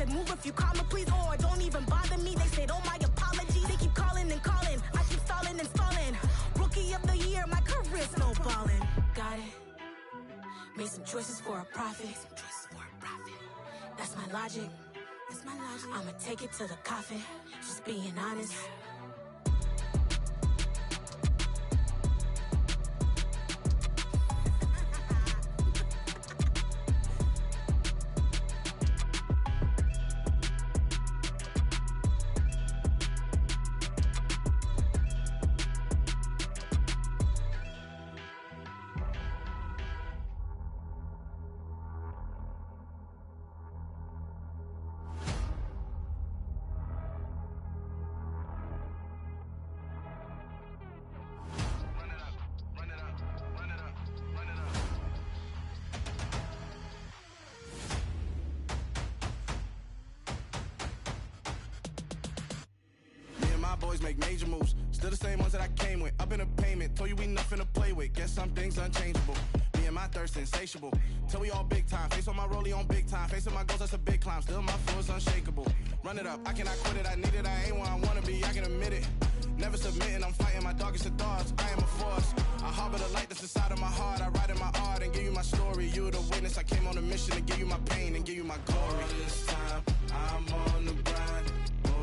said move if you call me please, or don't even bother me. They said oh my apologies. They keep calling and calling, I keep stalling and stalling. Rookie of the year, my career snowballing. Got it. Made some choices for a profit. That's my logic. I'ma take it to the coffin. Just being honest. Boys make major moves, still the same ones that I came with. Up in a payment, told you we nothing to play with. Guess some things unchangeable. Me and my thirst insatiable. Till we all big time. Face on my rollie on big time. Facing my goals, that's a big climb. Still my flow is unshakable. Run it up, I cannot quit it. I need it, I ain't where I wanna be. I can admit it. Never submitting, I'm fighting my darkest of thoughts. I am a force. I harbor the light that's inside of my heart. I write in my art and give you my story. You the witness. I came on a mission to give you my pain and give you my glory. All this time, I'm on the grind.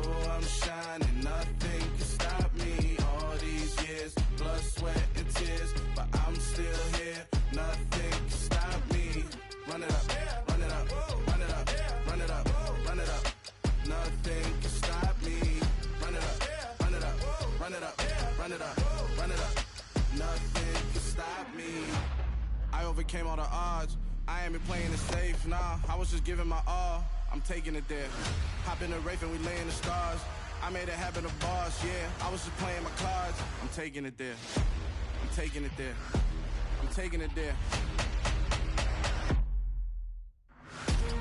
Oh, I'm shining, nothing can stop me. All these years, blood, sweat, and tears, but I'm still here. Nothing can stop me. Run it up, run it up, run it up, run it up, run it up. Nothing can stop me. Run it up, run it up, run it up, run it up, run it up. Nothing can stop me. I overcame all the odds. I ain't been playing it safe, nah. I was just giving my all. I'm taking it there. Hop in the Wraith and we lay in the stars. I made it happen to bars, yeah. I was just playing my cards. I'm taking it there. I'm taking it there. I'm taking it there.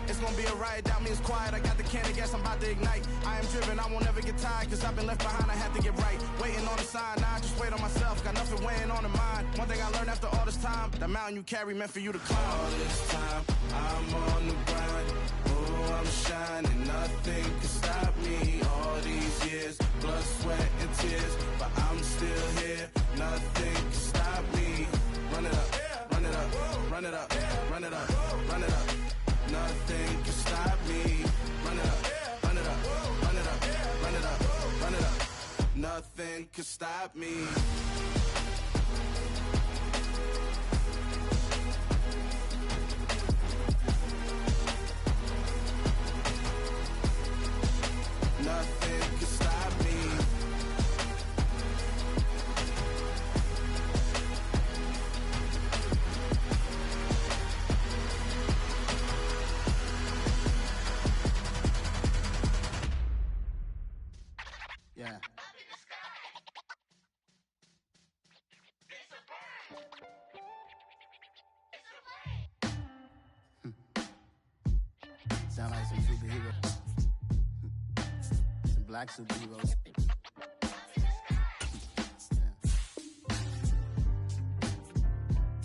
It's gonna be a riot, doubt me it's quiet. I got the can of gas, I'm about to ignite. I am driven, I won't ever get tired, cause I've been left behind, I had to get right. Waiting on the sign, now I just wait on myself. Got nothing weighing on the mind. One thing I learned after all this time, the mountain you carry meant for you to climb. All this time, I'm on the grind. Oh, I'm shining, nothing can stop me. All these years, blood, sweat, and tears, but I'm still here. Nothing can stop me. Run it up, run it up, run it up, run it up, run it up. Nothing can stop me. Run it up, run it up, run it up, run it up, run it up. Nothing can stop me. Nothing can stop me. Yeah. Sound like some superheroes. Some black superheroes.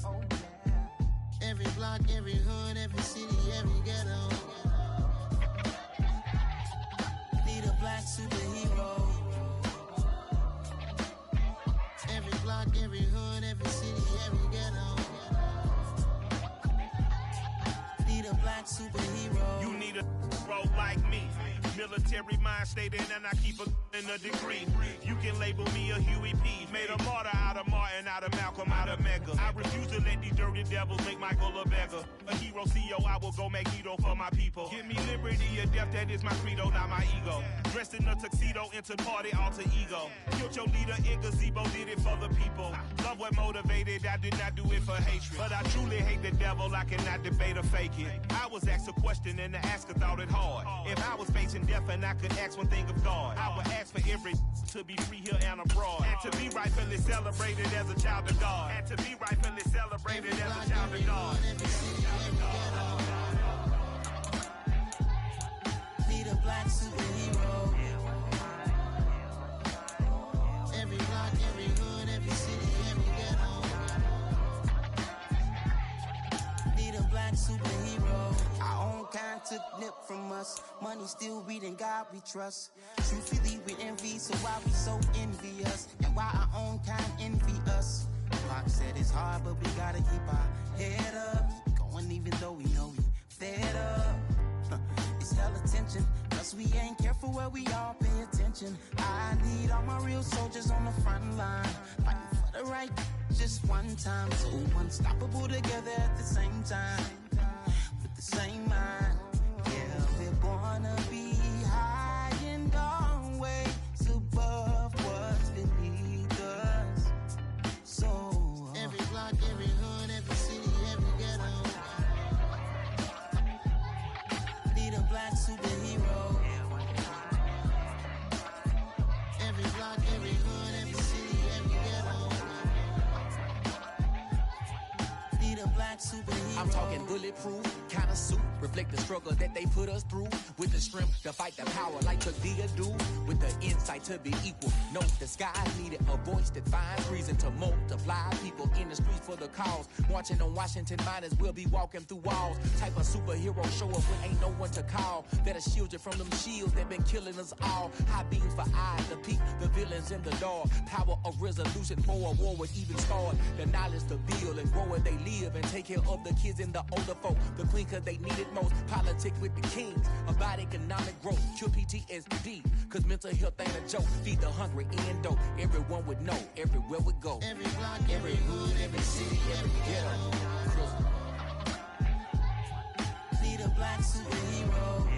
Oh, yeah. Every block, every hood, every city, every ghetto. Need a black superhero. Every block, every hood, every city, every ghetto. Need a black superhero. You need a role like me. Military mind state and I keep in a degree. You can label me a Huey P. Made a martyr out of Martin, out of Malcolm, out of Mega. I refuse to let these dirty devils make Michael a beggar. A hero CEO, I will go Magneto for my people. Give me liberty or death, that is my credo, not my ego. Dressed in a tuxedo, into party, alter ego. Killed your leader in gazebo, did it for the people. Love what motivated, I did not do it for hatred. But I truly hate the devil, I cannot debate or fake it. I was asked a question and the asker thought it hard. If I was facing death and I could ask one thing of God, I would ask for every to be free here and abroad, and to be rightfully celebrated as a child of God, and to be rightfully celebrated as a child of God. Need a black superhero. Every block, every hood, every city, every ghetto. Need a black superhero. I own kind, took nip from us. Money still reading, God we trust. Truthfully we envy, so why we so envious? And why our own kind envy us? Pac said it's hard, but we gotta keep our head up. Going even though we know we fed up. It's hella tension, cause we ain't careful where we all pay attention. I need all my real soldiers on the front line, fighting for the right just one time. So unstoppable together at the same time, with the same mind. Yeah, we're gonna be high and always above what's beneath us. So every block, every hood, every city, every ghetto need a black superhero. Every block, every hood, every city, every ghetto need a black superhero. I'm talking bulletproof kind of suit, reflect the struggle that they put us through, with the strength to fight the power like Tadea do, with the insight to be equal. No, the sky needed a voice that finds reason to multiply people in the streets for the cause. Marching on Washington miners, we'll be walking through walls. Type of superhero show up when ain't no one to call. Better shield you from them shields that been killing us all. High beams for eyes to peek the villains in the dark. Power of resolution for a war would even start. The knowledge to build and grow where they live and take care of the kids and the older folk. The queen cause they need it most. Politics with the kings about economic growth. Cure PTSD cause mental health ain't a joke. Feed the hungry and dope. Everyone would know everywhere we go. Every block, every hood, every city, every ghetto need a black superhero.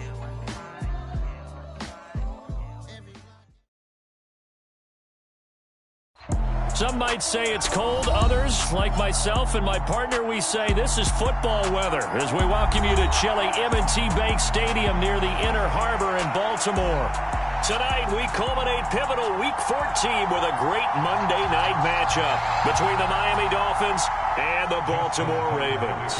Some might say it's cold. Others, like myself and my partner, we say this is football weather as we welcome you to chilly M&T Bank Stadium near the Inner Harbor in Baltimore. Tonight, we culminate pivotal Week 14 with a great Monday night matchup between the Miami Dolphins and the Baltimore Ravens.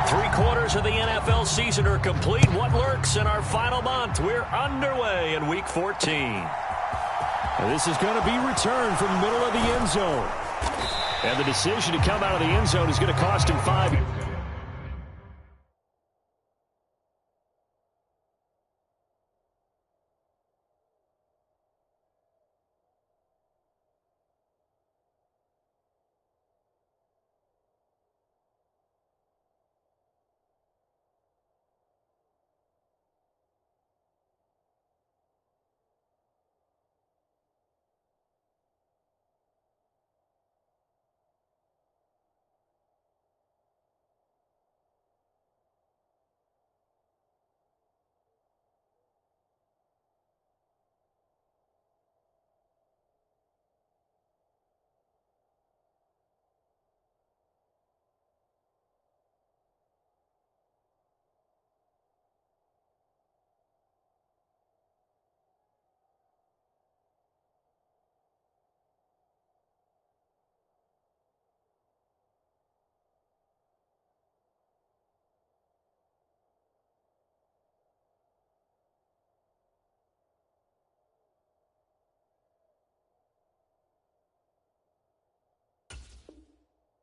Three-quarters of the NFL season are complete. What lurks in our final month? We're underway in Week 14. And this is going to be returned from the middle of the end zone. And the decision to come out of the end zone is going to cost him 5.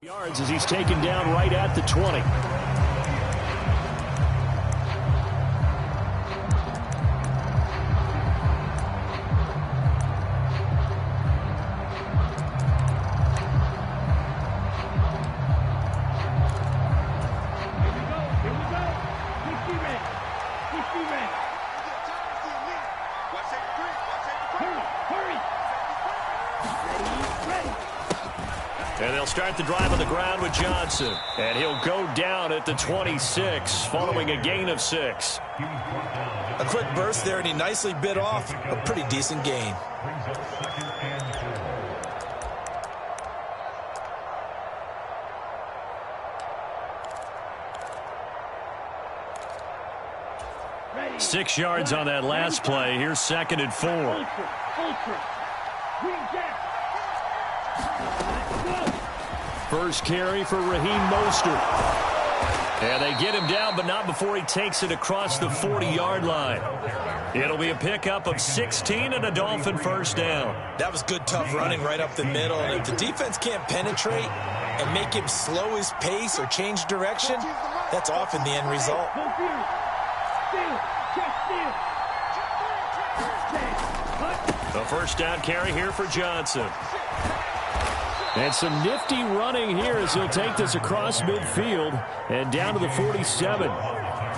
Yards as he's taken down right at the 20. And they'll start the drive on the ground with Johnson. And he'll go down at the 26 following a gain of 6. A quick burst there, and he nicely bit off a pretty decent gain. Ready. 6 yards on that last play. Here's 2nd and 4. First carry for Raheem Mostert. And they get him down, but not before he takes it across the 40-yard line. It'll be a pickup of 16 and a Dolphin first down. That was good, tough running right up the middle. And if the defense can't penetrate, and make him slow his pace or change direction, that's often the end result. A first down carry here for Johnson. And some nifty running here as he'll take this across midfield and down to the 47.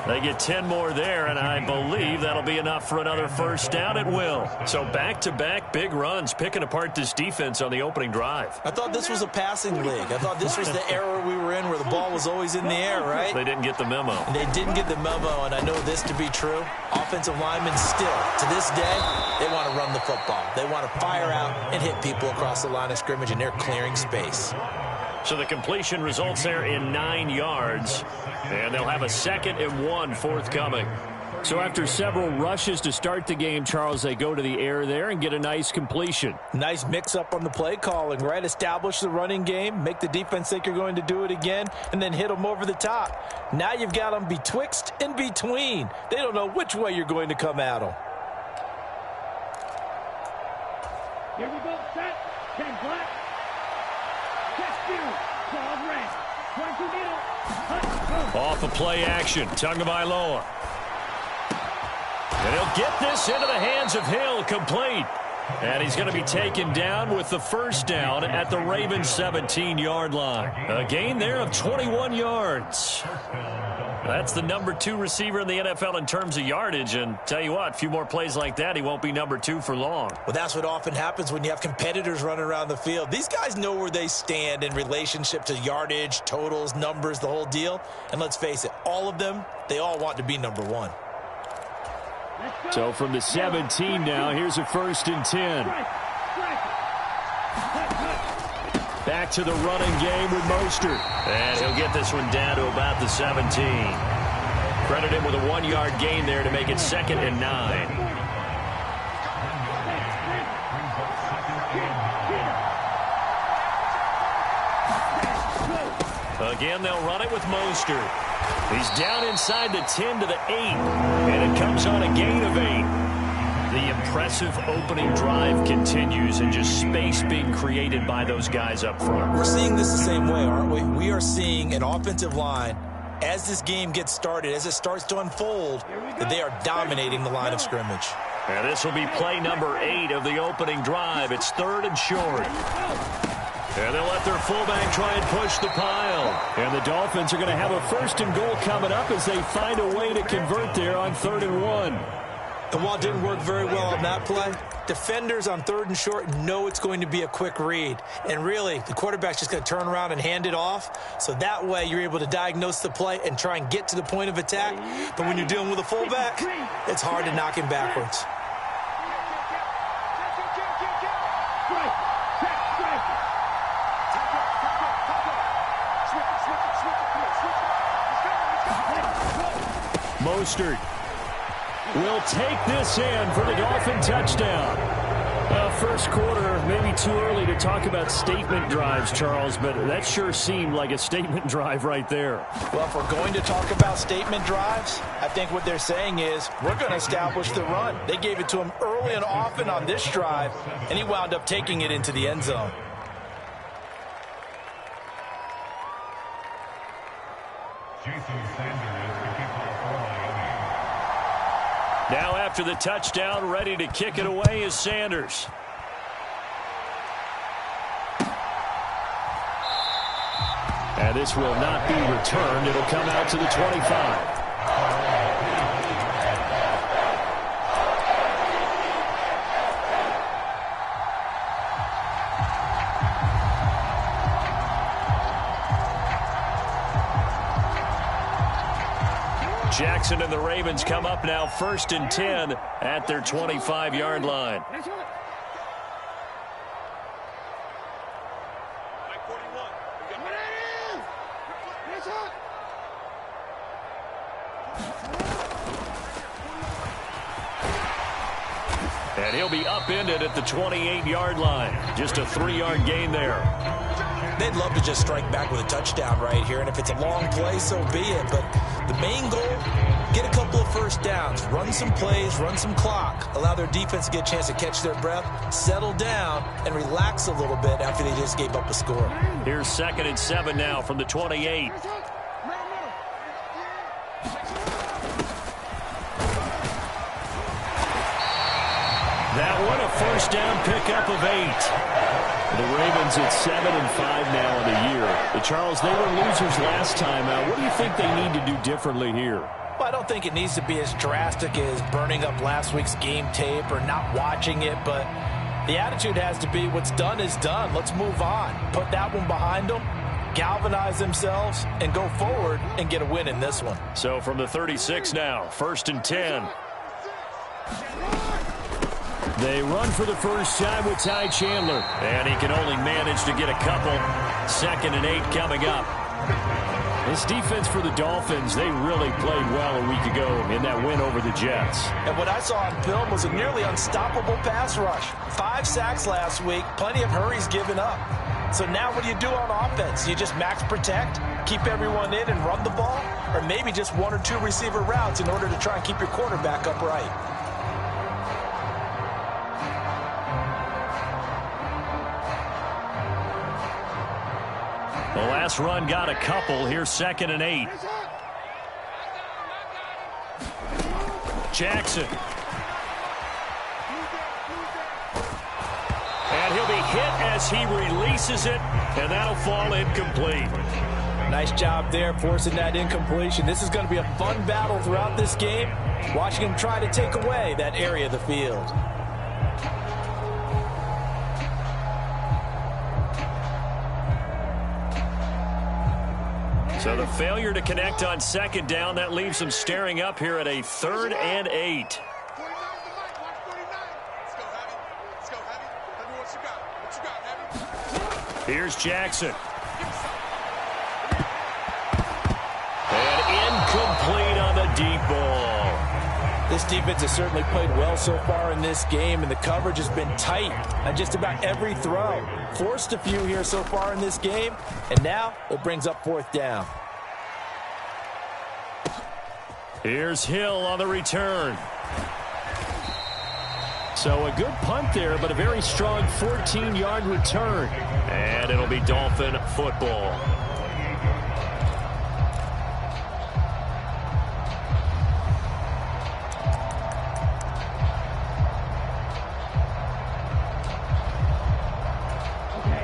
They get 10 more there, and I believe that'll be enough for another first down at will. So back-to-back big runs, picking apart this defense on the opening drive. I thought this was a passing league. I thought this was the era we were in where the ball was always in the air, right? They didn't get the memo. They didn't get the memo, and I know this to be true. Offensive linemen still, to this day, they want to run the football. They want to fire out and hit people across the line of scrimmage, and they're clearing space. So the completion results there in 9 yards, and they'll have a 2nd and 1 forthcoming. So after several rushes to start the game, Charles, they go to the air there and get a nice completion. Nice mix-up on the play calling, right? Establish the running game, make the defense think you're going to do it again, and then hit them over the top. Now you've got them betwixt and between. They don't know which way you're going to come at them. Here we go, set, 10 black. Off a play action, Tagovailoa. And he'll get this into the hands of Hill, complete. And he's going to be taken down with the first down at the Ravens' 17-yard line. A gain there of 21 yards. That's the number 2 receiver in the NFL in terms of yardage, and tell you what, a few more plays like that, he won't be number 2 for long. Well, that's what often happens when you have competitors running around the field. These guys know where they stand in relationship to yardage, totals, numbers, the whole deal. And let's face it, all of them, they all want to be number 1. So from the 17 now, here's a 1st and 10. Back to the running game with Mostert. And he'll get this one down to about the 17. Credit him with a 1-yard gain there to make it 2nd and 9. Again, they'll run it with Mostert. He's down inside the 10 to the 8. And it comes on a gain of 8. The impressive opening drive continues and just space being created by those guys up front. We're seeing this the same way, aren't we? We are seeing an offensive line, as this game gets started, as it starts to unfold, that they are dominating the line of scrimmage. And this will be play number 8 of the opening drive. It's 3rd and short. And they'll let their fullback try and push the pile. And the Dolphins are going to have a 1st and goal coming up as they find a way to convert there on 3rd and 1. And while it didn't work very well on that play, defenders on 3rd and short know it's going to be a quick read. And really, the quarterback's just going to turn around and hand it off. So that way, you're able to diagnose the play and try and get to the point of attack. But when you're dealing with a fullback, it's hard to knock him backwards. Mostert will take this in for the Dolphin touchdown. First quarter, maybe too early to talk about statement drives, Charles, but that sure seemed like a statement drive right there. Well, if we're going to talk about statement drives, I think what they're saying is we're going to establish the run. They gave it to him early and often on this drive, and he wound up taking it into the end zone. Now after the touchdown, ready to kick it away is Sanders. And this will not be returned. It'll come out to the 25. Jackson and the Ravens come up now 1st and 10 at their 25-yard line. And he'll be upended at the 28-yard line. Just a 3-yard gain there. They'd love to just strike back with a touchdown right here, and if it's a long play, so be it. But the main goal, get a couple of first downs, run some plays, run some clock, allow their defense to get a chance to catch their breath, settle down, and relax a little bit after they just gave up a score. Here's 2nd and 7 now from the 28. That one, a first down pickup of 8. The Ravens at 7-5 now in the year. But Charles, they were losers last time out. What do you think they need to do differently here? Well, I don't think it needs to be as drastic as burning up last week's game tape or not watching it, but the attitude has to be what's done is done. Let's move on. Put that one behind them, galvanize themselves, and go forward and get a win in this one. So from the 36 now, 1st and 10. They run for the first time with Ty Chandler, and he can only manage to get a couple. 2nd and 8 coming up. This defense for the Dolphins, they really played well a week ago in that win over the Jets. And what I saw on film was a nearly unstoppable pass rush. 5 sacks last week, plenty of hurries given up. So now what do you do on offense? You just max protect, keep everyone in and run the ball, or maybe just 1 or 2 receiver routes in order to try and keep your quarterback upright. The last run got a couple. Here's 2nd and 8. Jackson. And he'll be hit as he releases it, and that'll fall incomplete. Nice job there forcing that incompletion. This is going to be a fun battle throughout this game, watching him try to take away that area of the field. So the failure to connect on 2nd down, that leaves them staring up here at a 3rd and 8. Here's Jackson. And incomplete on the deep ball. This defense has certainly played well so far in this game, and the coverage has been tight on just about every throw. Forced a few here so far in this game, and now it brings up 4th down. Here's Hill on the return. So a good punt there, but a very strong 14-yard return. And it'll be Dolphin football.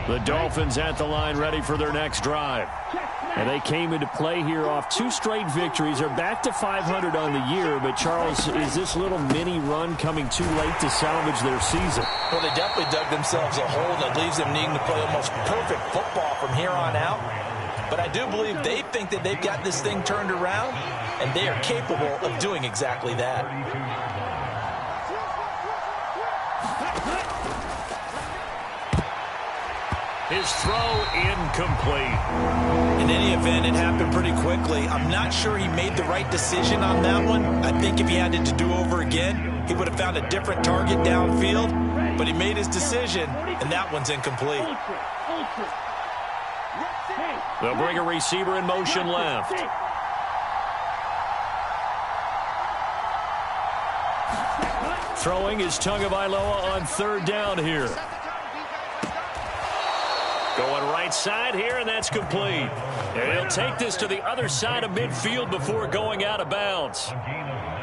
The Dolphins at the line, ready for their next drive. And they came into play here off 2 straight victories. They're back to 500 on the year. But, Charles, is this little mini run coming too late to salvage their season? Well, they definitely dug themselves a hole that leaves them needing to play almost perfect football from here on out. But I do believe they think that they've got this thing turned around, and they are capable of doing exactly that. His throw incomplete. In any event, it happened pretty quickly. I'm not sure he made the right decision on that one. I think if he had it to do over again, he would have found a different target downfield. But he made his decision, and that one's incomplete. They'll bring a receiver in motion left. Throwing is Tagovailoa on 3rd down here. Going right side here, and that's complete. And he'll take this to the other side of midfield before going out of bounds.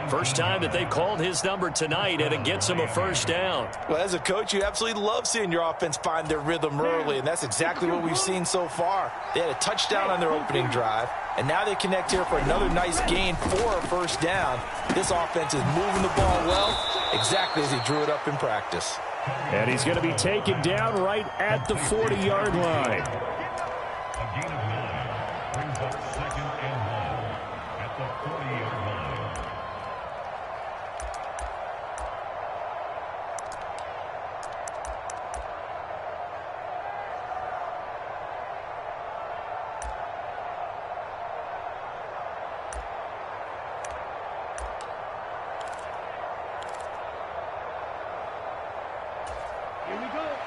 First time that they've called his number tonight, and it gets him a first down. Well, as a coach, you absolutely love seeing your offense find their rhythm early, and that's exactly what we've seen so far. They had a touchdown on their opening drive, and now they connect here for another nice gain for a first down. This offense is moving the ball well, exactly as he drew it up in practice. And he's going to be taken down right at the 40-yard line.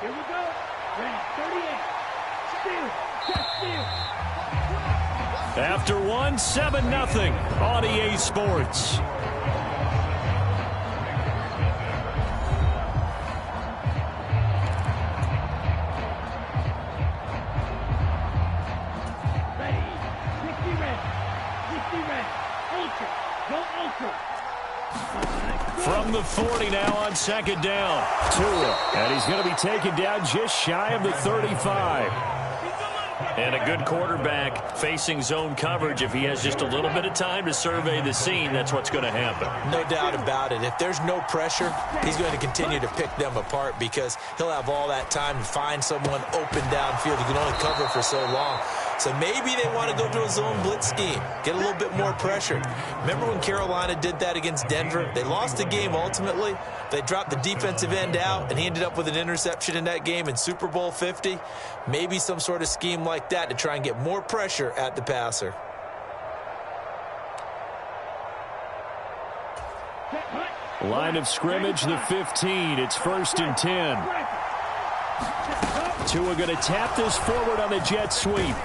Here we go. Ready, 38. Steal. After one, 7-0 on EA Sports. From the 40 now on second down. Tua, and he's going to be taken down just shy of the 35. And a good quarterback facing zone coverage. If he has just a little bit of time to survey the scene, that's what's going to happen. No doubt about it. If there's no pressure, he's going to continue to pick them apart because he'll have all that time to find someone open downfield. He can only cover for so long. So maybe they want to go to a zone blitz scheme, get a little bit more pressure. Remember when Carolina did that against Denver? They lost the game ultimately. They dropped the defensive end out, and he ended up with an interception in that game in Super Bowl 50. Maybe some sort of scheme like that to try and get more pressure at the passer. Line of scrimmage, the 15. It's 1st and 10. Tua going to tap this forward on the jet sweep.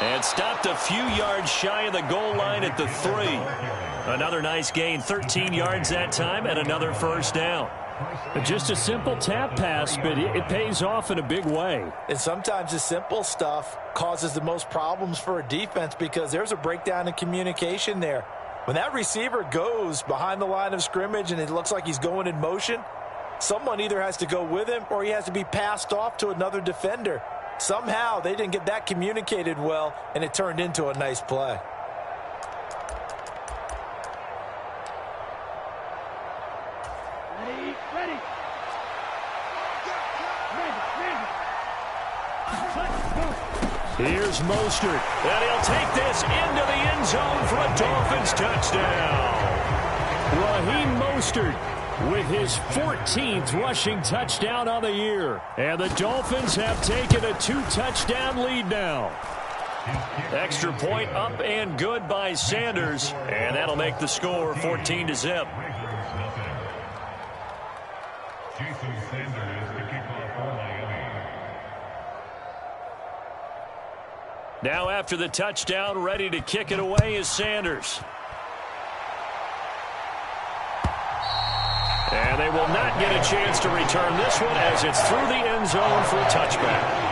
And stopped a few yards shy of the goal line at the 3. Another nice gain, 13 yards that time, and another first down. Just a simple tap pass, but it pays off in a big way. And sometimes the simple stuff causes the most problems for a defense because there's a breakdown in communication there. When that receiver goes behind the line of scrimmage and it looks like he's going in motion, someone either has to go with him or he has to be passed off to another defender. Somehow they didn't get that communicated well, and it turned into a nice play. Ready. Here's Mostert, and he'll take this into the end zone for a Dolphins touchdown. Raheem Mostert with his 14th rushing touchdown on the year. And the Dolphins have taken a 2-touchdown lead now. Extra point up and good by Sanders, and that'll make the score 14-0. Now after the touchdown, ready to kick it away is Sanders. And they will not get a chance to return this one as it's through the end zone for a touchback.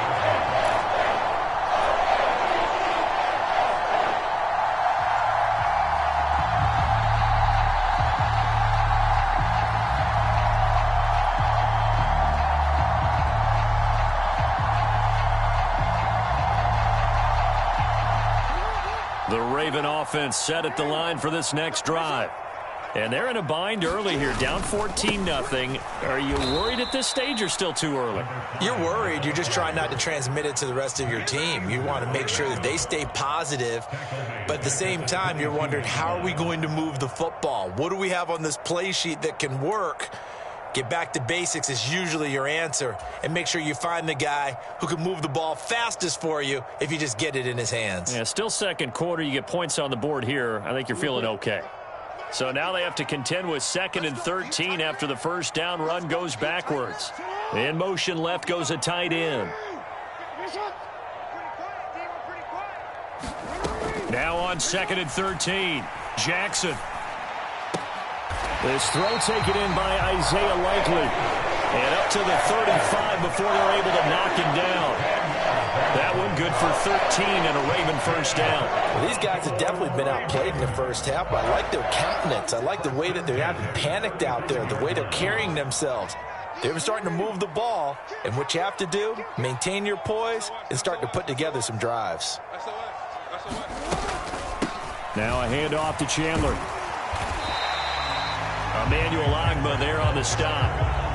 The Raven offense set at the line for this next drive. And they're in a bind early here, down 14-0. Are you worried at this stage or still too early? You're worried. You're just trying not to transmit it to the rest of your team. You want to make sure that they stay positive. But at the same time, you're wondering, how are we going to move the football? What do we have on this play sheet that can work? Get back to basics is usually your answer. And make sure you find the guy who can move the ball fastest for you if you just get it in his hands. Yeah, still second quarter. You get points on the board here. I think you're feeling okay. So now they have to contend with 2nd and 13 after the first down run goes backwards. In motion left goes a tight end. Now on 2nd and 13, Jackson. This throw taken in by Isaiah Likely. And up to the 35 before they're able to knock him down. That one good for 13 and a Raven first down. Well, these guys have definitely been outplayed in the first half, but I like their countenance. I like the way that they're having panicked out there, the way they're carrying themselves. They're starting to move the ball, and what you have to do, maintain your poise and start to put together some drives. Now a handoff to Chandler. Emmanuel Ogbah there on the stop.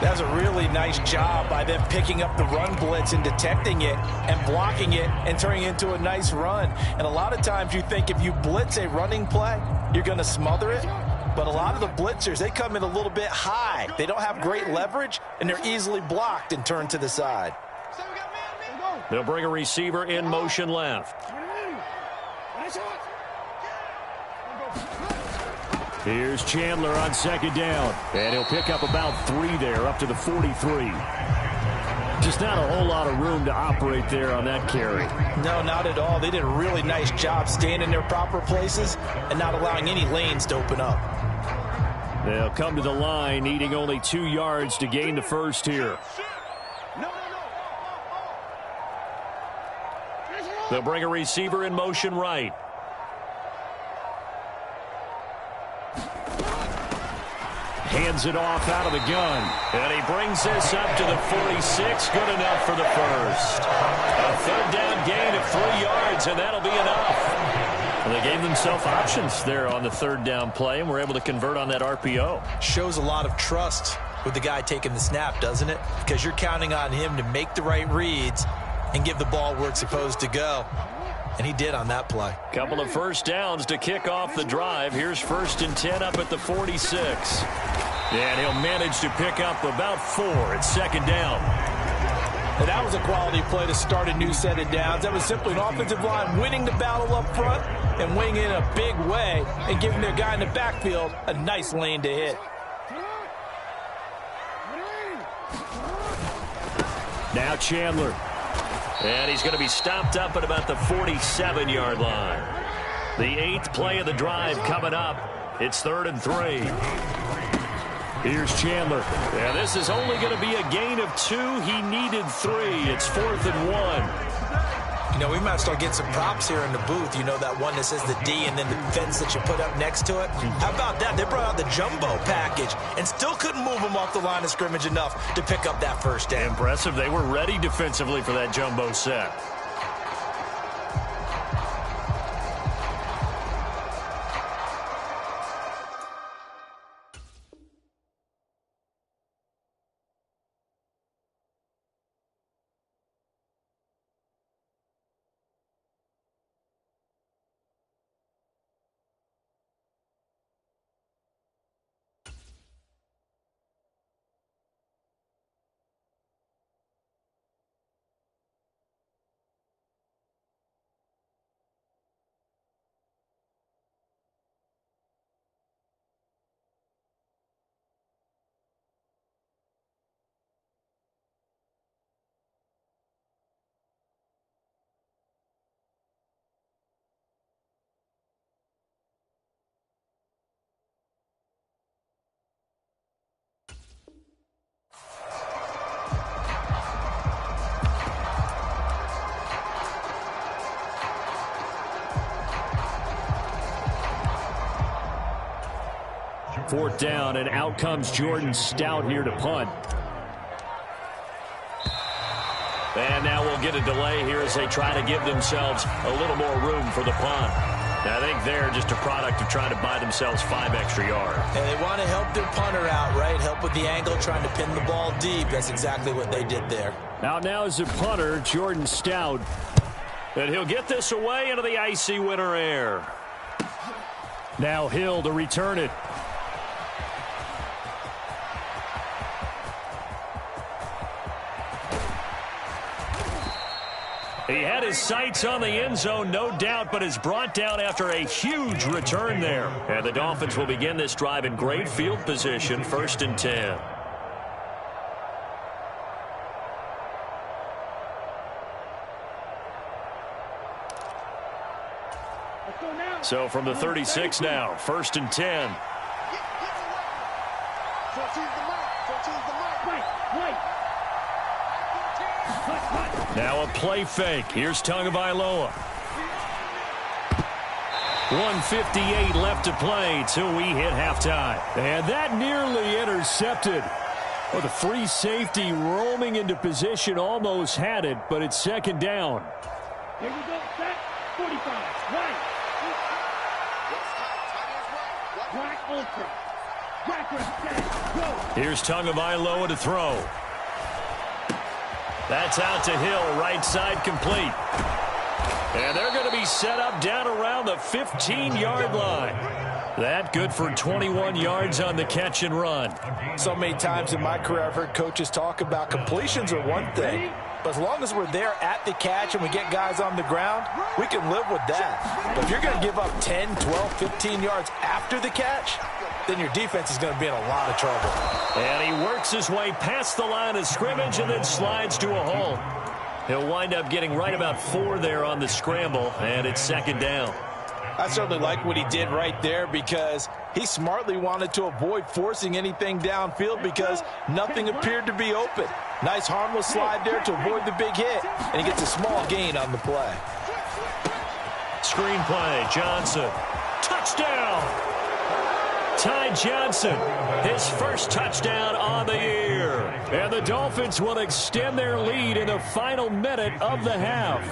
That's a really nice job by them picking up the run blitz and detecting it and blocking it and turning it into a nice run. And a lot of times you think if you blitz a running play, you're going to smother it. But a lot of the blitzers, they come in a little bit high. They don't have great leverage, and they're easily blocked and turned to the side. They'll bring a receiver in motion left. Here's Chandler on second down. And he'll pick up about 3 there, up to the 43. Just not a whole lot of room to operate there on that carry. No, not at all. They did a really nice job staying in their proper places and not allowing any lanes to open up. They'll come to the line, needing only 2 yards to gain the first here. They'll bring a receiver in motion right. Hands it off out of the gun. And he brings this up to the 46. Good enough for the first. A third down gain of 3 yards, and that'll be enough. Well, they gave themselves options there on the third down play, and were able to convert on that RPO. Shows a lot of trust with the guy taking the snap, doesn't it? Because you're counting on him to make the right reads and give the ball where it's supposed to go. And he did on that play. Couple of first downs to kick off the drive. Here's 1st and 10 up at the 46. And he'll manage to pick up about 4 at 2nd down. And that was a quality play to start a new set of downs. That was simply an offensive line winning the battle up front and winning in a big way and giving their guy in the backfield a nice lane to hit. Now Chandler. And he's going to be stopped up at about the 47-yard line. The 8th play of the drive coming up. It's 3rd and 3. Here's Chandler. And this is only going to be a gain of 2. He needed 3. It's 4th and 1. You know, we might start getting some props here in the booth. You know, that one that says the D and then the fence that you put up next to it. How about that? They brought out the jumbo package and still couldn't move them off the line of scrimmage enough to pick up that first down. Impressive. They were ready defensively for that jumbo set. Fourth down, and out comes Jordan Stout here to punt. And now we'll get a delay here as they try to give themselves a little more room for the punt. Now, I think they're just a product of trying to buy themselves 5 extra yards. And they want to help their punter out, right? Help with the angle, trying to pin the ball deep. That's exactly what they did there. Out now is the punter, Jordan Stout. And he'll get this away into the icy winter air. Now Hill to return it. He had his sights on the end zone, no doubt, but is brought down after a huge return there. And the Dolphins will begin this drive in great field position, 1st and 10. So from the 36 now, 1st and 10. Now a play fake. Here's Tagovailoa. 1:58 left to play till we hit halftime. And that nearly intercepted. Well, the free safety roaming into position almost had it, but it's 2nd down. Here we go. Set. 45. Right. Black ultra. Black set. Go. Here's Tagovailoa to throw. That's out to Hill, right side complete. And they're going to be set up down around the 15-yard line. That good for 21 yards on the catch and run. So many times in my career I've heard coaches talk about completions are one thing, but as long as we're there at the catch and we get guys on the ground, we can live with that. But if you're going to give up 10, 12, 15 yards after the catch, then your defense is going to be in a lot of trouble. And he works his way past the line of scrimmage and then slides to a hole. He'll wind up getting right about 4 there on the scramble, and it's 2nd down. I certainly like what he did right there because he smartly wanted to avoid forcing anything downfield because nothing appeared to be open. Nice harmless slide there to avoid the big hit, and he gets a small gain on the play. Screen play, Johnson. Touchdown! Ty Johnson, his first touchdown on the year. And the Dolphins will extend their lead in the final minute of the half.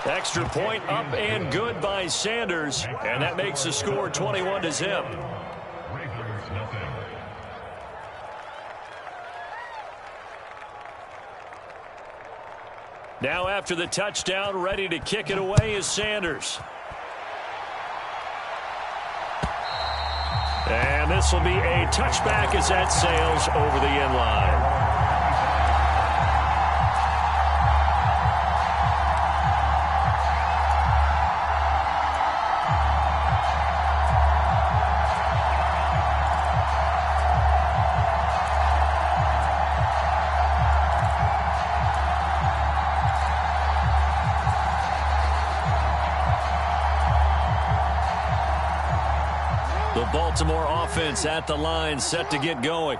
Extra point up and good by Sanders. And that makes the score 21-0. Now after the touchdown, ready to kick it away is Sanders. And this will be a touchback as that sails over the end line. Baltimore offense at the line, set to get going.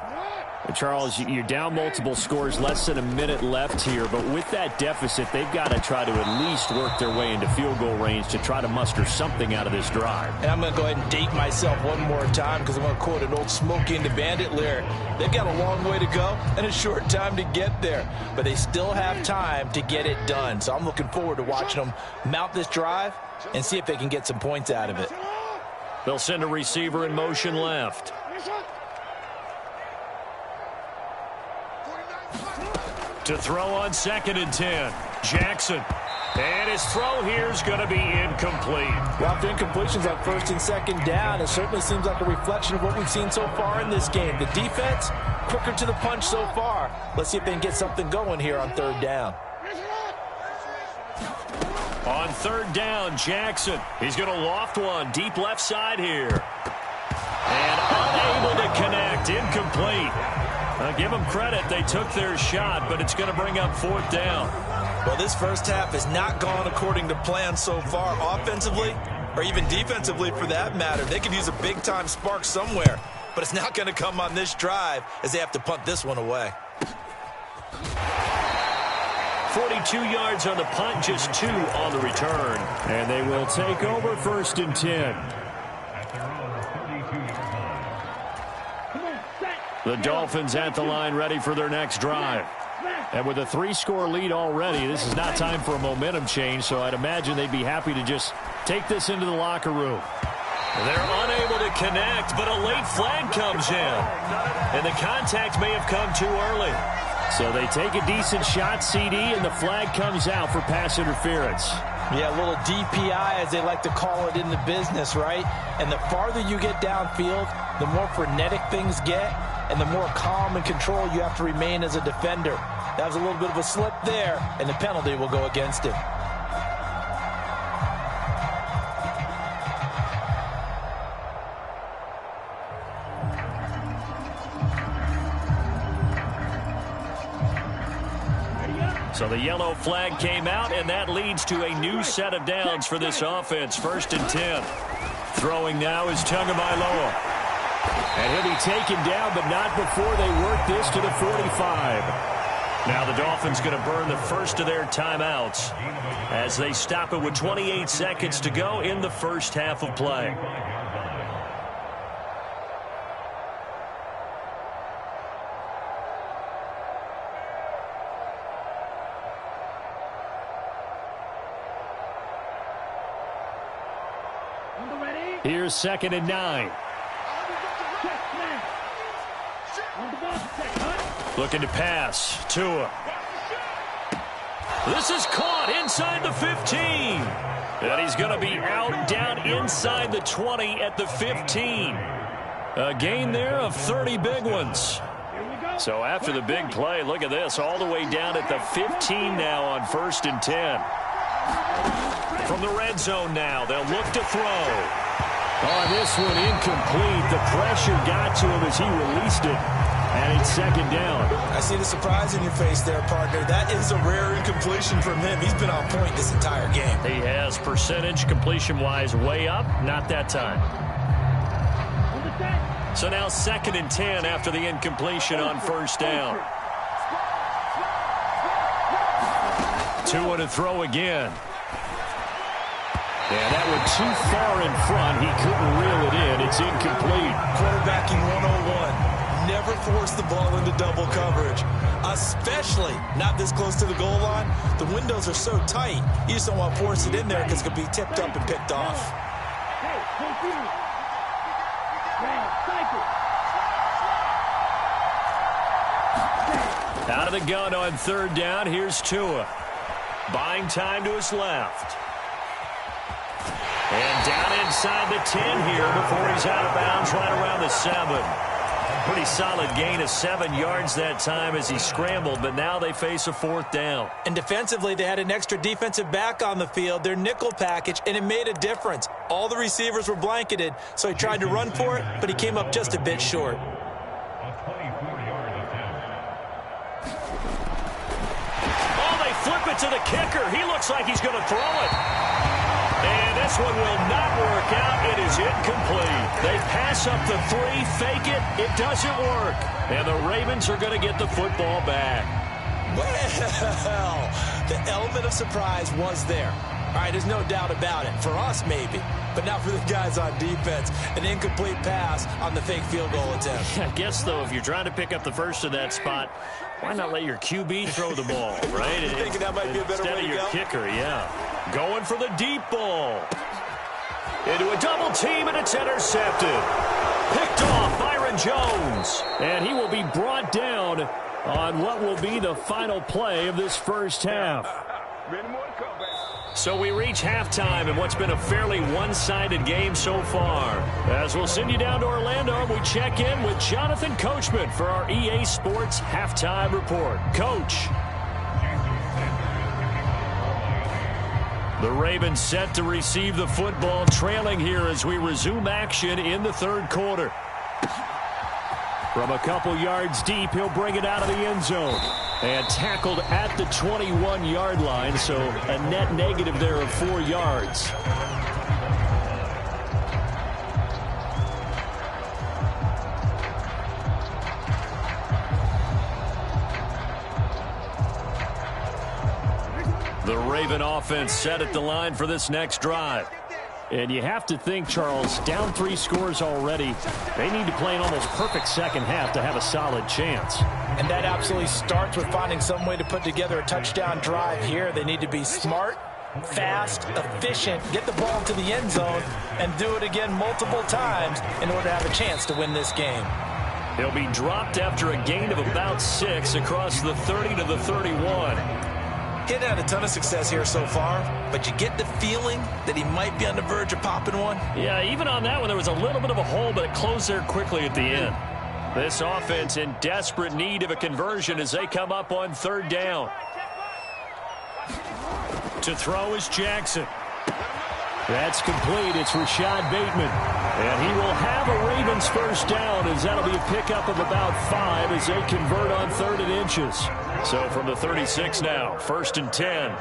Charles, you're down multiple scores, less than a minute left here, but with that deficit, they've got to try to at least work their way into field goal range to try to muster something out of this drive. And I'm going to go ahead and date myself one more time because I'm going to quote an old Smokey and the Bandit lyric. They've got a long way to go and a short time to get there, but they still have time to get it done. So I'm looking forward to watching them mount this drive and see if they can get some points out of it. They'll send a receiver in motion left. To throw on 2nd and 10. Jackson. And his throw here is going to be incomplete. Well, after incompletions on 1st and 2nd down, it certainly seems like a reflection of what we've seen so far in this game. The defense, quicker to the punch so far. Let's see if they can get something going here on 3rd down. On 3rd down, Jackson. He's going to loft one deep left side here. And unable to connect. Incomplete. Give them credit. They took their shot, but it's going to bring up 4th down. Well, this first half has not gone according to plan so far offensively, or even defensively for that matter. They could use a big-time spark somewhere, but it's not going to come on this drive as they have to punt this one away. 42 yards on the punt, just 2 on the return. And they will take over 1st and 10. The Dolphins at the line, ready for their next drive. And with a 3-score lead already, this is not time for a momentum change, so I'd imagine they'd be happy to just take this into the locker room. They're unable to connect, but a late flag comes in. And the contact may have come too early. So they take a decent shot, CD, and the flag comes out for pass interference. Yeah, a little DPI, as they like to call it in the business, right? And the farther you get downfield, the more frenetic things get, and the more calm and control you have to remain as a defender. That was a little bit of a slip there, and the penalty will go against him. So the yellow flag came out, and that leads to a new set of downs for this offense. 1st and 10. Throwing now is Tagovailoa. And he'll be taken down, but not before they work this to the 45. Now the Dolphins going to burn the first of their timeouts as they stop it with 28 seconds to go in the first half of play. Here's 2nd and 9. Looking to pass. Tua. This is caught inside the 15. And he's going to be out down inside the 20 at the 15. A gain there of 30 big ones. So after the big play, look at this, all the way down at the 15 now on 1st and 10. From the red zone now, they'll look to throw. On this one, incomplete. The pressure got to him as he released it. And it's second down. I see the surprise in your face there, partner. That is a rare incompletion from him. He's been on point this entire game. He has percentage completion-wise way up. Not that time. So now 2nd and 10 after the incompletion on first down. 2 to throw again. Yeah, that one too far in front. He couldn't reel it in. It's incomplete. Quarterbacking 101. Never force the ball into double coverage, especially not this close to the goal line. The windows are so tight, you just don't want to force it in there because it could be tipped up and picked off. Out of the gun on 3rd down, here's Tua. Buying time to his left. And down inside the 10 here before he's out of bounds right around the 7. Pretty solid gain of 7 yards that time as he scrambled, but now they face a 4th down. And defensively, they had an extra defensive back on the field, their nickel package, and it made a difference. All the receivers were blanketed, so he tried to run for it, but he came up just a bit short. Oh, they flip it to the kicker. He looks like he's going to throw it. And this one will not work out. It is incomplete. They pass up the 3, fake it. It doesn't work. And the Ravens are going to get the football back. Well, the element of surprise was there. All right, there's no doubt about it. For us, maybe. But not for the guys on defense. An incomplete pass on the fake field goal attempt. I guess, though, if you're trying to pick up the first in that spot, why not let your QB throw the ball, right? You're thinking that might be a better way to go? Instead of your kicker, yeah. Going for the deep ball. Into a double team, and it's intercepted. Picked off Byron Jones. And he will be brought down on what will be the final play of this first half. So we reach halftime in what's been a fairly one-sided game so far. As we'll send you down to Orlando, we check in with Jonathan Coachman for our EA Sports Halftime Report. Coach. The Ravens set to receive the football, trailing here as we resume action in the 3rd quarter. From a couple yards deep, he'll bring it out of the end zone. And tackled at the 21-yard line, so a net negative there of 4 yards. The Raven offense set at the line for this next drive. And you have to think, Charles, down 3 scores already. They need to play an almost perfect second half to have a solid chance. And that absolutely starts with finding some way to put together a touchdown drive here. They need to be smart, fast, efficient, get the ball to the end zone, and do it again multiple times in order to have a chance to win this game. He'll be dropped after a gain of about 6 across the 30 to the 31. He hadn't had a ton of success here so far, but you get the feeling that he might be on the verge of popping one. Yeah, even on that one, there was a little bit of a hole, but it closed there quickly at the end. This offense in desperate need of a conversion as they come up on 3rd down. To throw is Jackson. That's complete. It's Rashad Bateman. And he will have a Ravens first down as that'll be a pickup of about 5 as they convert on 3rd and inches. So from the 36 now, 1st and 10.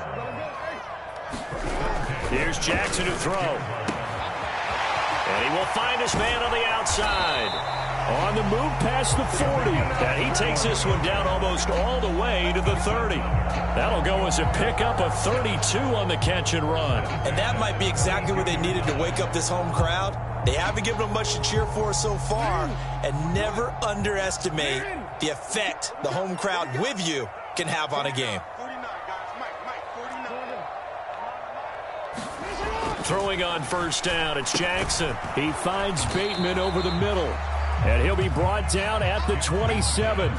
Here's Jackson to throw. And he will find his man on the outside. On the move past the 40. And he takes this one down almost all the way to the 30. That'll go as a pickup of 32 on the catch and run. And that might be exactly what they needed to wake up this home crowd. They haven't given them much to cheer for so far. And never underestimate the effect the home crowd with you can have on a game. Throwing on first down, it's Jackson. He finds Bateman over the middle. And he'll be brought down at the 27.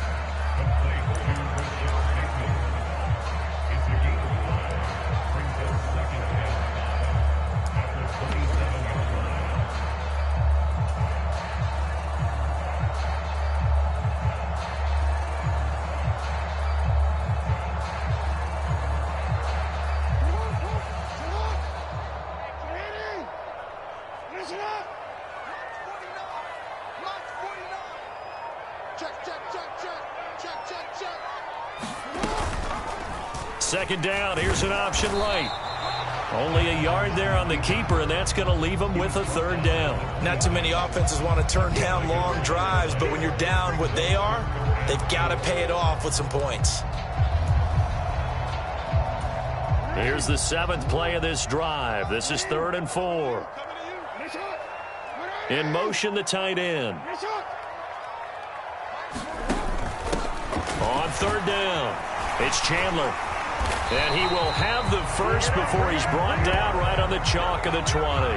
second down, here's an option right. Only a yard there on the keeper, and that's going to leave them with a third down. Not too many offenses want to turn down long drives, but when you're down what they are, they've got to pay it off with some points. Here's the 7th play of this drive. This is 3rd and 4. In motion, the tight end. On 3rd down, it's Chandler. And he will have the first before he's brought down right on the chalk of the 20.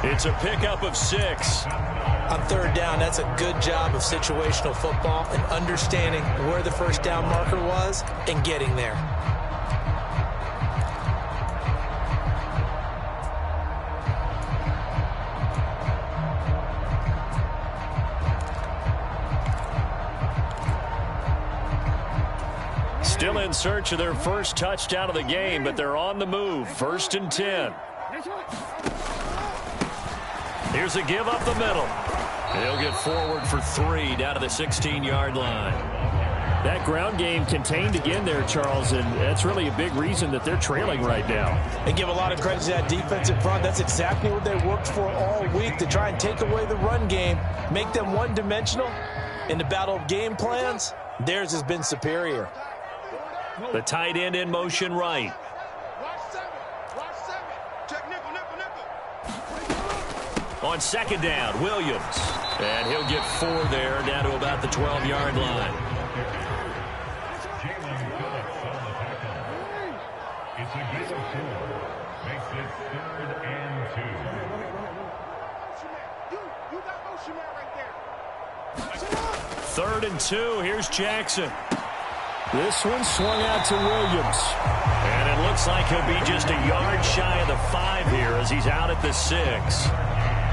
It's a pickup of 6. On 3rd down, that's a good job of situational football and understanding where the first down marker was and getting there. Still in search of their first touchdown of the game, but they're on the move. 1st and 10. Here's a give up the middle. He'll get forward for 3 down to the 16-yard line. That ground game contained again there, Charles, and that's really a big reason that they're trailing right now. They give a lot of credit to that defensive front. That's exactly what they worked for all week, to try and take away the run game, make them one-dimensional. In the battle of game plans, theirs has been superior. The tight end in motion right. On 2nd down, Williams. And he'll get 4 there, down to about the 12-yard line. It's a gain of 4. Makes it 3rd and 2. You got motion man right there. 3rd and 2. Here's Jackson. This one swung out to Williams. And it looks like he'll be just a yard shy of the 5 here as he's out at the 6.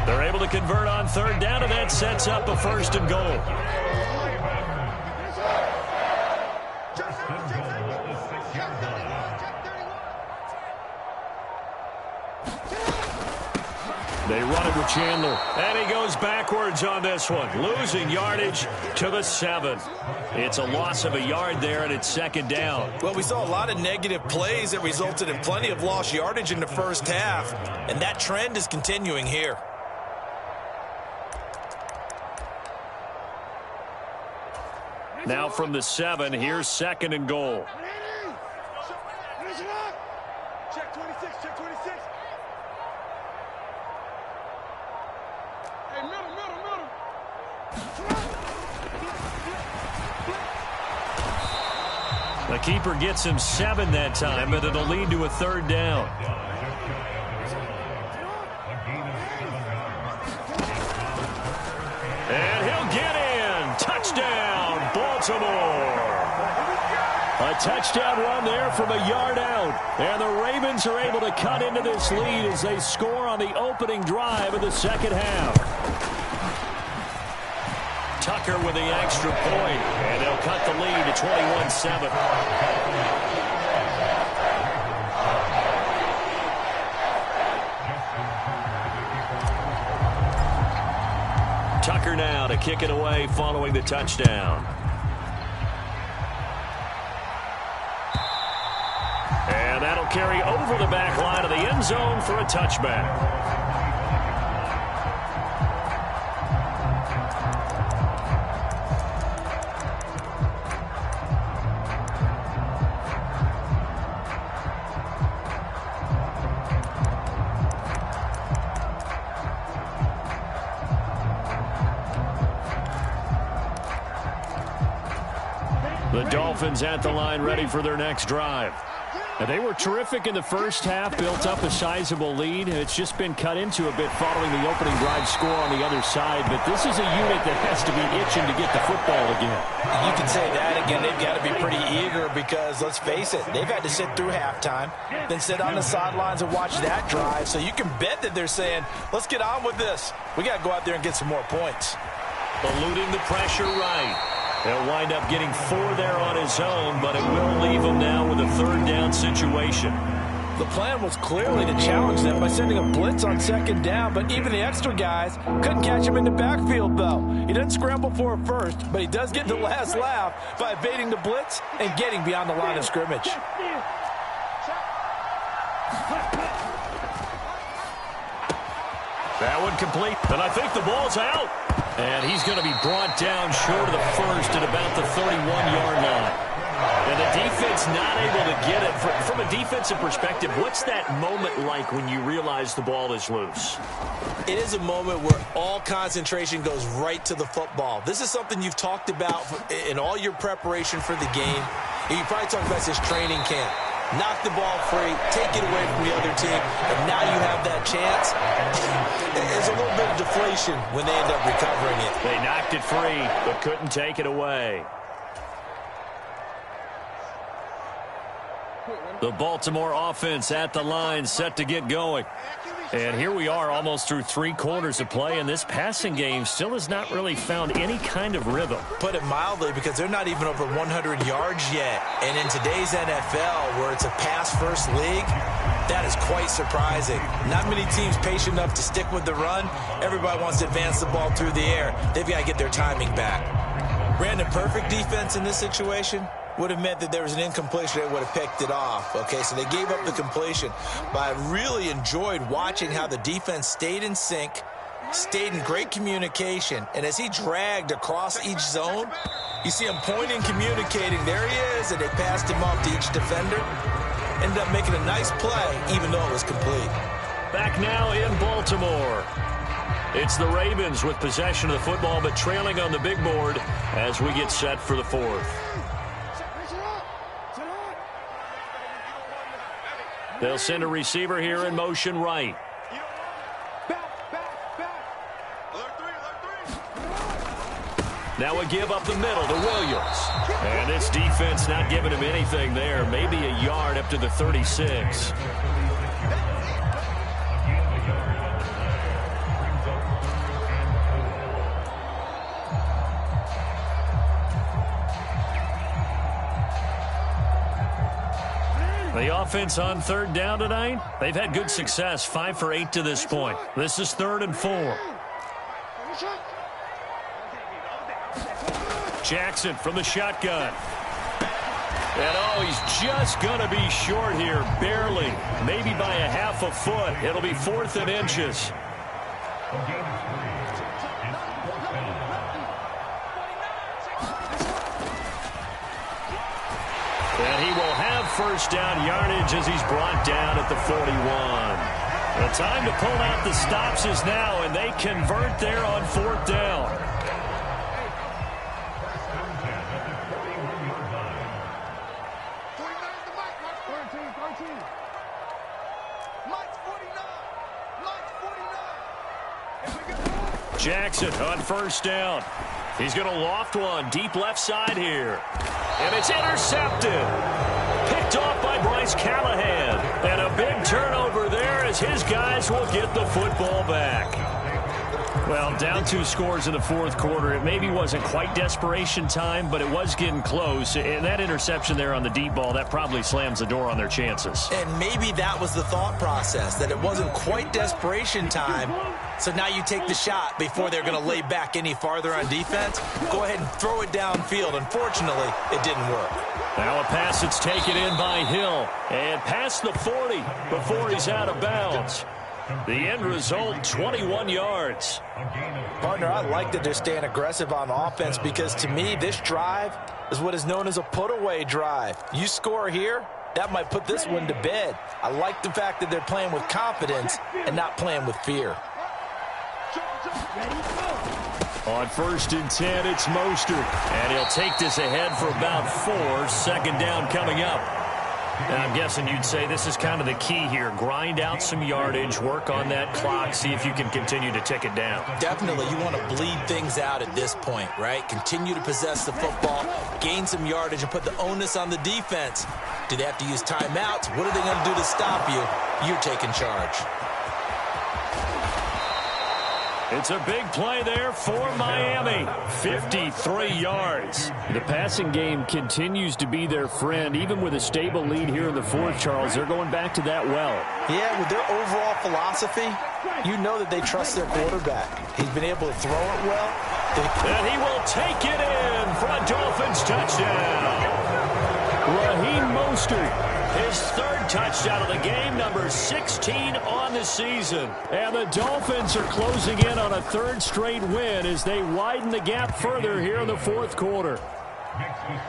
They're able to convert on 3rd down, and that sets up a 1st and goal. They run it with Chandler, and he goes backwards on this one, losing yardage to the 7. It's a loss of a yard there, and it's 2nd down. Well, we saw a lot of negative plays that resulted in plenty of lost yardage in the first half, and that trend is continuing here. Now from the 7, here's 2nd and goal. Check 26, check 26. Hey, middle. The keeper gets him 7 that time, but it'll lead to a 3rd down. And he'll get in. Touchdown, Baltimore. A touchdown run there from a yard out. And the Ravens are able to cut into this lead as they score on the opening drive of the 2nd half. Tucker with the extra point, and they'll cut the lead to 21-7. Tucker now to kick it away following the touchdown. And that'll carry over the back line of the end zone for a touchback. The Dolphins at the line, ready for their next drive. And they were terrific in the first half, built up a sizable lead. It's just been cut into a bit following the opening drive score on the other side. But this is a unit that has to be itching to get the football again. You can say that again. They've got to be pretty eager because, let's face it, they've had to sit through halftime, then sit on the sidelines and watch that drive. So you can bet that they're saying, let's get on with this. We got to go out there and get some more points. Eluding the pressure right. He'll wind up getting 4 there on his own, but it will leave him now with a 3rd down situation. The plan was clearly to challenge them by sending a blitz on 2nd down, but even the extra guys couldn't catch him in the backfield, though. He doesn't scramble for a first, but he does get the last laugh by evading the blitz and getting beyond the line of scrimmage. That one complete, and I think the ball's out. And he's going to be brought down short of the first at about the 31-yard line. And the defense not able to get it. From a defensive perspective, what's that moment like when you realize the ball is loose? It is a moment where all concentration goes right to the football. This is something you've talked about in all your preparation for the game. You probably talked about this training camp. Knock the ball free, take it away from the other team, and now you have that chance. There's a little bit of deflation when they end up recovering it. They knocked it free, but couldn't take it away. The Baltimore offense at the line, set to get going. And here we are almost through 3 quarters of play, and this passing game still has not really found any kind of rhythm. Put it mildly, because they're not even over 100 yards yet. And in today's NFL, where it's a pass-first league, that is quite surprising. Not many teams patient enough to stick with the run. Everybody wants to advance the ball through the air. They've got to get their timing back. Brandon, perfect defense in this situation would have meant that there was an incompletion. They would have picked it off. Okay, so they gave up the completion. But I really enjoyed watching how the defense stayed in sync, stayed in great communication. And as he dragged across each zone, you see him pointing, communicating. There he is, and they passed him off to each defender. Ended up making a nice play, even though it was complete. Back now in Baltimore. It's the Ravens with possession of the football, but trailing on the big board as we get set for the fourth. They'll send a receiver here in motion right. Now a give up the middle to Williams. And this defense not giving him anything there. Maybe a yard up to the 36. The offense on third down tonight, they've had good success, 5 for 8 to this point. This is 3rd and 4. Jackson from the shotgun. And oh, he's just going to be short here, barely, maybe by a half a foot. It'll be 4th and inches. And he will have first down yardage as he's brought down at the 41. The time to pull out the stops is now, and they convert there on 4th down. Jackson on first down. He's going to loft one deep left side here. And it's intercepted. Picked off by Bryce Callahan. And a big turnover there as his guys will get the football back. Well, down 2 scores in the 4th quarter. It maybe wasn't quite desperation time, but it was getting close. And that interception there on the deep ball, that probably slams the door on their chances. And maybe that was the thought process, that it wasn't quite desperation time. So now you take the shot before they're going to lay back any farther on defense. Go ahead and throw it downfield. Unfortunately, it didn't work. Now a pass that's taken in by Hill. And past the 40 before he's out of bounds. The end result, 21 yards. Partner, I like that they're staying aggressive on offense because to me, this drive is what is known as a put-away drive. You score here, that might put this one to bed. I like the fact that they're playing with confidence and not playing with fear. On 1st and 10, it's Mostert. And he'll take this ahead for about 4. 2nd down coming up. And I'm guessing you'd say this is kind of the key here. Grind out some yardage, work on that clock, see if you can continue to tick it down. Definitely. You want to bleed things out at this point, right? Continue to possess the football, gain some yardage, and put the onus on the defense. Do they have to use timeouts? What are they going to do to stop you? You're taking charge. It's a big play there for Miami. 53 yards. The passing game continues to be their friend. Even with a stable lead here in the 4th, Charles, they're going back to that well. Yeah, with their overall philosophy, you know that they trust their quarterback. He's been able to throw it well. And he will take it in for a Dolphins touchdown. Raheem Mostert His third touchdown of the game, number 16 on the season. And the Dolphins are closing in on a third straight win as they widen the gap further here in the fourth quarter.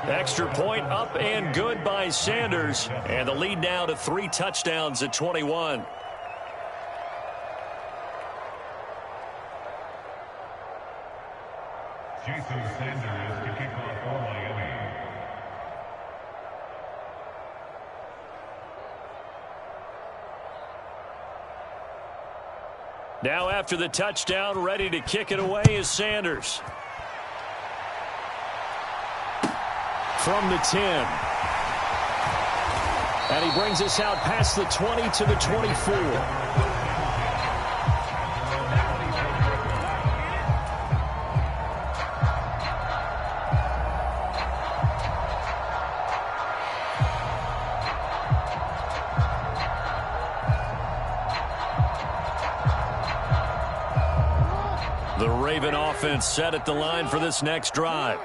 Extra point up and good by Sanders. And the lead now to 3 touchdowns at 21. Jason Sanders to kick off for Miami. Now after the touchdown, ready to kick it away is Sanders. From the 10. And he brings us out past the 20 to the 24. The Raven offense set at the line for this next drive.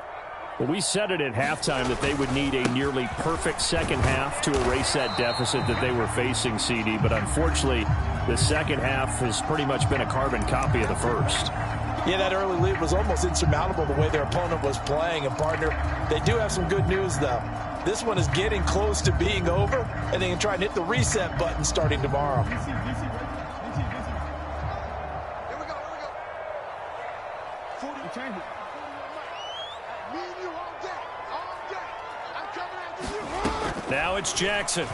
Well, we said it at halftime that they would need a nearly perfect second half to erase that deficit that they were facing, CD. But unfortunately, the second half has pretty much been a carbon copy of the first. Yeah, that early lead was almost insurmountable the way their opponent was playing. And, partner, they do have some good news, though. This one is getting close to being over, and they can try and hit the reset button starting tomorrow. Now it's Jackson.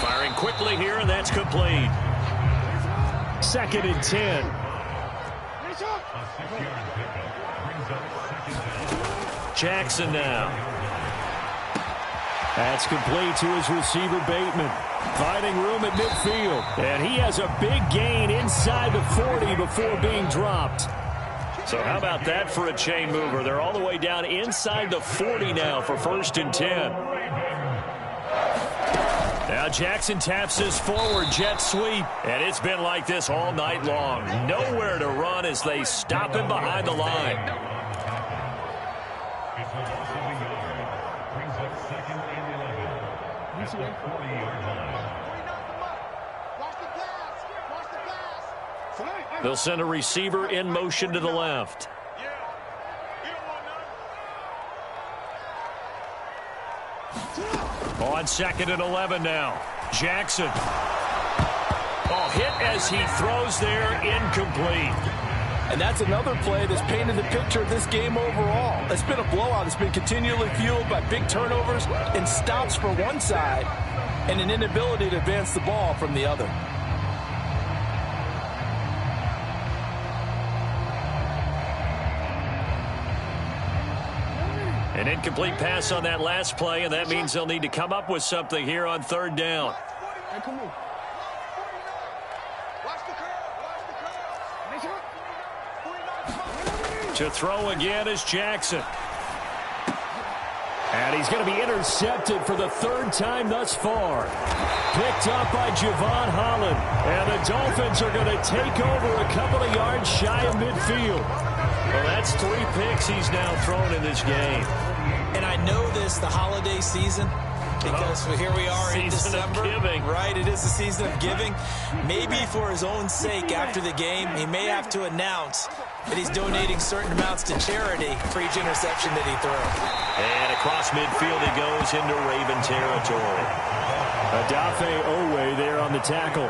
Firing quickly here, and that's complete. 2nd and 10. Jackson now. That's complete to his receiver, Bateman. Finding room at midfield. And he has a big gain inside the 40 before being dropped. So how about that for a chain mover? They're all the way down inside the 40 now for 1st and 10. Now Jackson taps his forward jet sweep. And it's been like this all night long. Nowhere to run as they stop him behind the line. Brings up 2nd and 11. That's the 40-yard line. They'll send a receiver in motion to the left. On 2nd and 11 now. Jackson. Oh, hit as he throws there, incomplete. And that's another play that's painted the picture of this game overall. It's been a blowout. It's been continually fueled by big turnovers and stops for one side and an inability to advance the ball from the other. An incomplete pass on that last play, and that means they'll need to come up with something here on 3rd down. To throw again is Jackson. And he's going to be intercepted for the 3rd time thus far. Picked up by Javon Holland. And the Dolphins are going to take over a couple of yards shy of midfield. Well, that's 3 picks he's now thrown in this game. And I know this, the holiday season, because here we are in December. Right, it is the season of giving. Maybe for his own sake after the game, he may have to announce that he's donating certain amounts to charity for each interception that he threw. And across midfield he goes into Raven territory. Odafe Owe there on the tackle.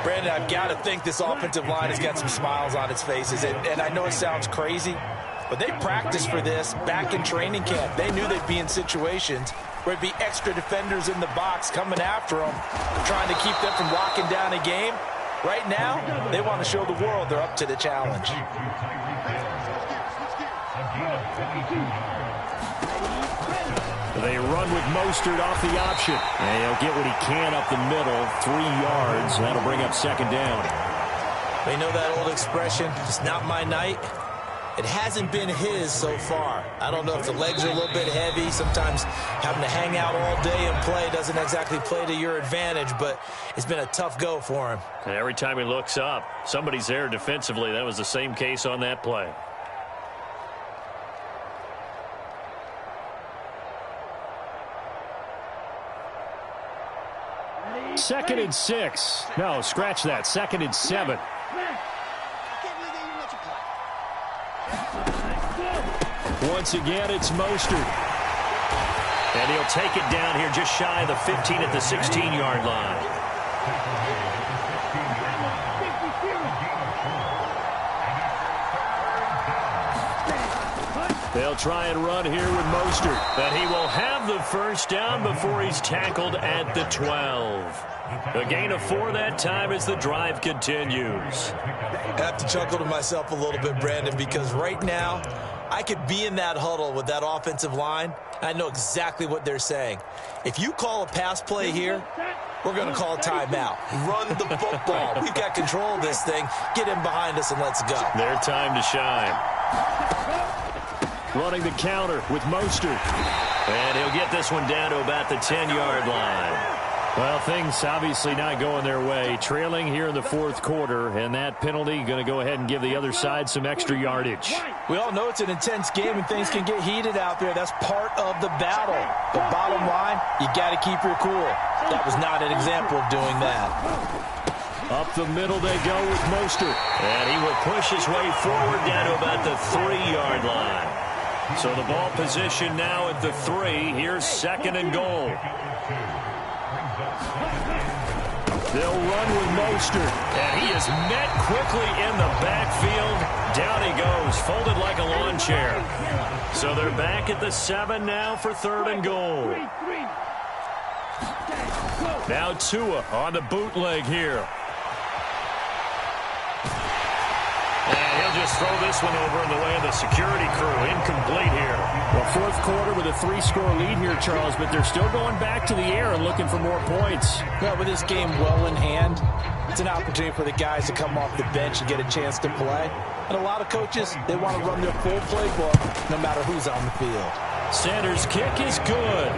Brandon, I've got to think this offensive line has got some smiles on its faces. And I know it sounds crazy, but they practiced for this back in training camp. They knew they'd be in situations where it'd be extra defenders in the box coming after them, trying to keep them from locking down a game. Right now, they want to show the world they're up to the challenge. They run with Mostert off the option. And he'll get what he can up the middle, 3 yards. That'll bring up 2nd down. They know that old expression, it's not my night. It hasn't been his so far. I don't know if the legs are a little bit heavy. Sometimes having to hang out all day and play doesn't exactly play to your advantage, but it's been a tough go for him. And every time he looks up, somebody's there defensively. That was the same case on that play. 2nd and 6. No, scratch that. 2nd and 7. Once again, it's Mostert. And he'll take it down here just shy of the 15 at the 16-yard line. They'll try and run here with Mostert. But he will have the first down before he's tackled at the 12. A gain of 4 that time as the drive continues. I have to chuckle to myself a little bit, Brandon, because right now I could be in that huddle with that offensive line. I know exactly what they're saying. If you call a pass play here, we're going to call a timeout. Run the football. We've got control of this thing. Get in behind us and let's go. Their time to shine. Running the counter with Mostert. And he'll get this one down to about the 10-yard line. Well, things obviously not going their way. Trailing here in the 4th quarter, and that penalty going to go ahead and give the other side some extra yardage. We all know it's an intense game and things can get heated out there. That's part of the battle. But bottom line, you got to keep your cool. That was not an example of doing that. Up the middle they go with Mostert. And he will push his way forward down to about the 3-yard line. So the ball position now at the 3. Here's 2nd and goal. They'll run with Mostert, and he is met quickly in the backfield. Down he goes, folded like a lawn chair. So they're back at the 7 now for 3rd and goal. Now Tua on the bootleg here. And he'll just throw this one over in the way of the security crew. Incomplete here. Well, 4th quarter with a 3-score lead here, Charles, but they're still going back to the air and looking for more points. Well, with this game well in hand, it's an opportunity for the guys to come off the bench and get a chance to play. And a lot of coaches, they want to run their full playbook no matter who's on the field. Sanders' kick is good.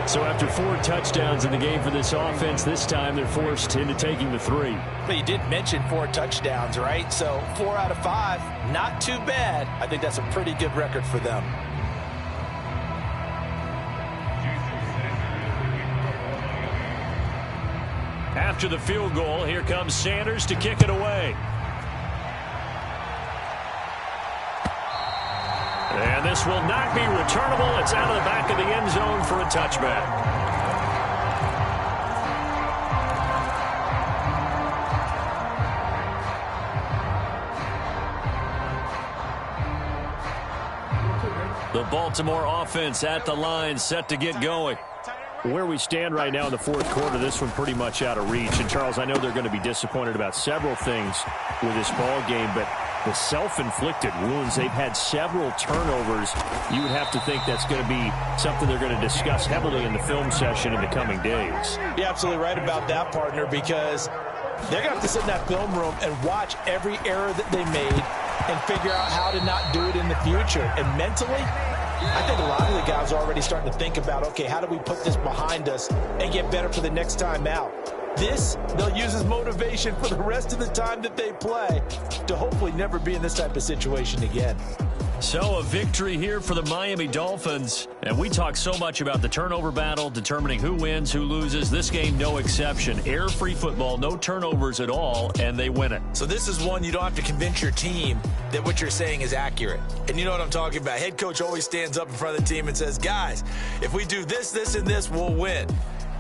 So after 4 touchdowns in the game for this offense, this time they're forced into taking the 3. But you did mention 4 touchdowns, right? So 4 out of 5, not too bad. I think that's a pretty good record for them. After the field goal, here comes Sanders to kick it away. And this will not be returnable. It's out of the back of the end zone for a touchback. The Baltimore offense at the line, set to get going. Where we stand right now in the 4th quarter, this one pretty much out of reach. And, Charles, I know they're going to be disappointed about several things with this ball game, but the self-inflicted wounds, they've had several turnovers. You would have to think that's going to be something they're going to discuss heavily in the film session in the coming days. You're absolutely right about that, partner, because they're going to have to sit in that film room and watch every error that they made and figure out how to not do it in the future. And mentally, I think a lot of the guys are already starting to think about, okay, how do we put this behind us and get better for the next time out? This, they'll use as motivation for the rest of the time that they play to hopefully never be in this type of situation again. So a victory here for the Miami Dolphins. And we talk so much about the turnover battle, determining who wins, who loses. This game, no exception. Air-free football, no turnovers at all, and they win it. So this is one you don't have to convince your team that what you're saying is accurate. And you know what I'm talking about. Head coach always stands up in front of the team and says, guys, if we do this, this, and this, we'll win.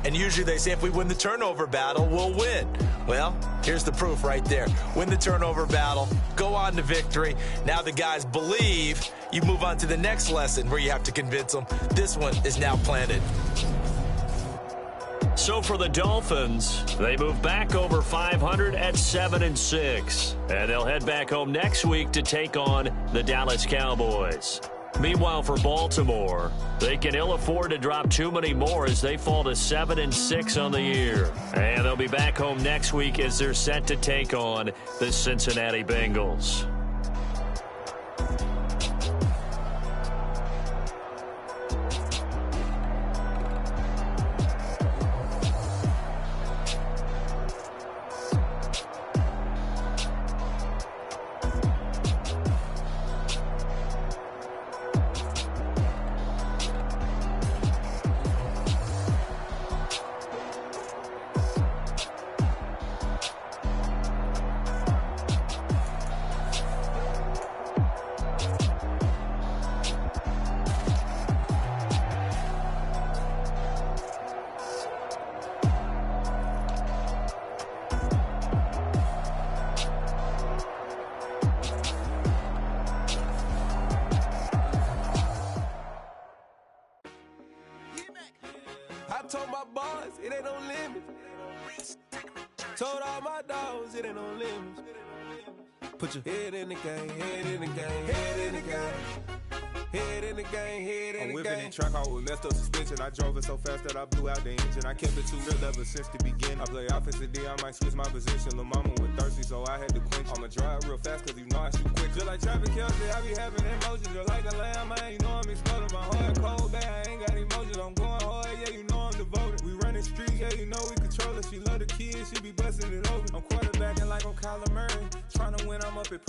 And usually they say if we win the turnover battle, we'll win. Well, here's the proof right there. Win the turnover battle, go on to victory. Now the guys believe. You move on to the next lesson where you have to convince them. This one is now planted. So for the Dolphins, they move back over 500 at 7-6. And they'll head back home next week to take on the Dallas Cowboys. Meanwhile, for Baltimore, they can ill afford to drop too many more as they fall to 7-6 on the year. And they'll be back home next week as they're set to take on the Cincinnati Bengals. I told my boss, it ain't no limits. Told all my dogs, it ain't no limits. Put your head in the game, head in the game, head in the game. Head in the game, head in the game. I'm whipping in track out with messed up suspension. I drove it so fast that I blew out the engine. I kept it too real ever since the beginning. I play offensive D, I might switch my position. Lil' mama was thirsty, so I had to quench. I'ma drive real fast, cause you know I shoot quick. Just like Travis Kelce, I be having emotions. Just like a lamb, man, you know I'm exploding. My heart cold, bad, I ain't got emotions. I'm going hard, yeah, you know I'm devoted. We running streets, yeah, you know we control it. She love the kids, she be busting it open. I'm quarterbacking like I'm Kyler Murray. Trying to win, I'm up at